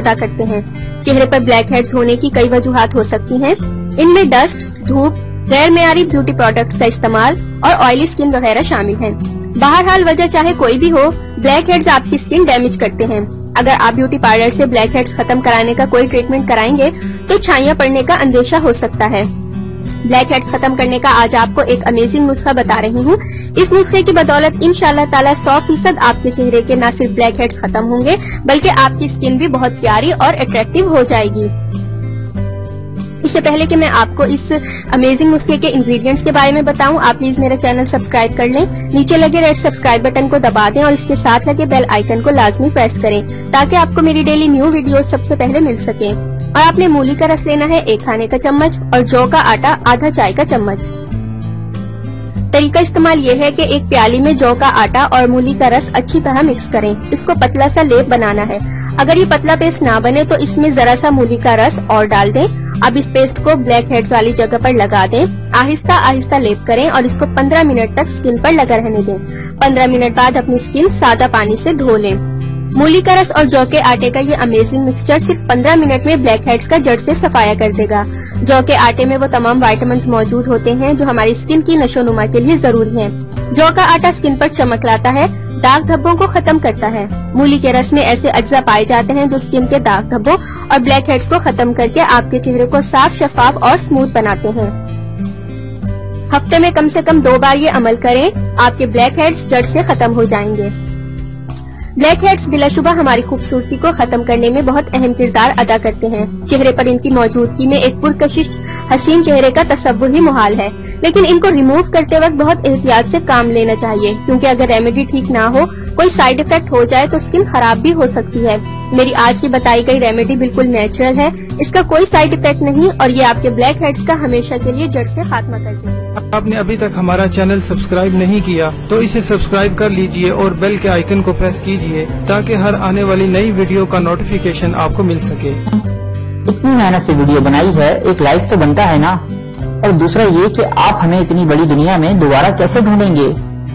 ادا کرتے ہیں۔ چہرے پر بلیک ہیڈز ہونے کی کئی وجوہات ہو سکتی ہیں، ان میں ڈسٹ، دھوپ، غیر معیاری بیوٹی پروڈکٹس کا استعمال اور آئلی اسکن وغیرہ شامل ہیں۔ بہرحال وجہ چاہے کوئی بھی ہو، بلیک ہیڈز آپ کی اسکن ڈیمیج کرتے ہیں۔ اگر آپ بیوٹی پارلر سے بلیک ہیڈز ختم کرانے کا کوئی ٹریٹمنٹ کرائیں گے تو چھائیاں پڑنے کا اندیشہ ہو سکتا ہے۔ بلیک ہیڈز ختم کرنے کا آج آپ کو ایک امیزنگ نسخہ بتا رہی ہوں۔ اس نسخے کی بدولت انشاءاللہ تعالی 100% آپ کے چہرے کے نہ صرف بلیک ہیڈز ختم ہوں گے بلکہ آپ کی اسکن بھی بہت پیاری اور اٹریکٹیو ہو جائے گی۔ اس سے پہلے کہ میں آپ کو اس امیزنگ نسخے کے انگریڈینٹس کے بارے میں بتاؤں، آپ پلیز میرا چینل سبسکرائب کر لیں، نیچے لگے ریڈ سبسکرائب بٹن کو دبا دیں اور اس کے ساتھ لگے بیل آئیکن کو لازمی پریس کریں تاکہ آپ کو میری ڈیلی نیو ویڈیوز سب سے پہلے مل سکیں۔ اور آپ نے مولی کا رس لینا ہے 1 کھانے کا چمچ اور جو کا آٹا آدھا چائے کا چمچ۔ طریقہ استعمال یہ ہے کہ ایک پیالی میں جو کا آٹا اور مولی کا رس اچھی طرح مکس کریں، اس کو پتلا سا لیپ بنانا ہے۔ اگر یہ پتلا پیسٹ نہ بنے تو اس میں ذرا سا مولی کا رس اور ڈال دیں۔ اب اس پیسٹ کو بلیک ہیڈز والی جگہ پر لگا دیں، آہستہ آہستہ لیپ کریں اور اس کو 15 منٹ تک سکن پر لگا رہنے دیں۔ 15 منٹ بعد اپنی سکن سادہ پانی سے دھو لیں۔ مولی کا رس اور جو کے آٹے کا یہ امیزنگ مکسچر صرف 15 منٹ میں بلیک ہیڈز کا جڑ سے صفایا کر دے گا۔ جو کے آٹے میں وہ تمام وائٹامنز موجود ہوتے ہیں جو ہماری سکن کی نشو نما کے لیے ضروری ہیں۔ جو کا آٹا سکن پر چمک لاتا ہے، داغ دھبوں کو ختم کرتا ہے۔ مولی کے رس میں ایسے اجزاء پائے جاتے ہیں جو سکن کے داغ دھبوں اور بلیک ہیڈز کو ختم کر کے آپ کے چہرے کو صاف، شفاف اور اسموتھ بناتے ہیں۔ ہفتے میں کم سے کم 2 بار یہ عمل کریں، آپ کے بلیک ہیڈز جڑ سے ختم ہو جائیں گے۔ بلیک ہیڈز بلا شبہ ہماری خوبصورتی کو ختم کرنے میں بہت اہم کردار ادا کرتے ہیں۔ چہرے پر ان کی موجودگی میں ایک پرکشش حسین چہرے کا تصور ہی محال ہے، لیکن ان کو ریموو کرتے وقت بہت احتیاط سے کام لینا چاہیے کیونکہ اگر ریمیڈی ٹھیک نہ ہو، کوئی سائیڈ افیکٹ ہو جائے تو سکن خراب بھی ہو سکتی ہے۔ میری آج کی بتائی گئی ریمیڈی بالکل نیچرل ہے، اس کا کوئی سائیڈ افیکٹ نہیں اور یہ آپ کے بلیک ہیڈز کا ہمیشہ کے لیے جڑ سے خاتمہ کر دے گی۔ آپ نے ابھی تک ہمارا چینل سبسکرائب نہیں کیا تو اسے سبسکرائب کر لیجئے اور بیل کے آئیکن کو پریس کیجئے تاکہ ہر آنے والی نئی ویڈیو کا نوٹیفیکیشن آپ کو مل سکے۔ اتنی محنت سے ویڈیو بنائی ہے، ایک لائک تو بنتا ہے نا، اور دوسرا یہ کہ آپ ہمیں اتنی بڑی دنیا میں دوبارہ کیسے ڈھونڈیں گے،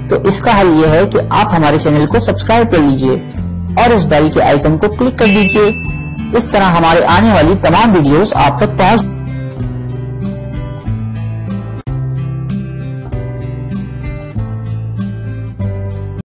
تو اس کا حل یہ ہے کہ آپ ہمارے چینل کو سبسکرائب کر لیجئے اور اس بیل کے آئیکن کو کلک کر دیجئے۔ اس طرح ہمارے آنے والی تمام ویڈیوز آپ تک پہنچ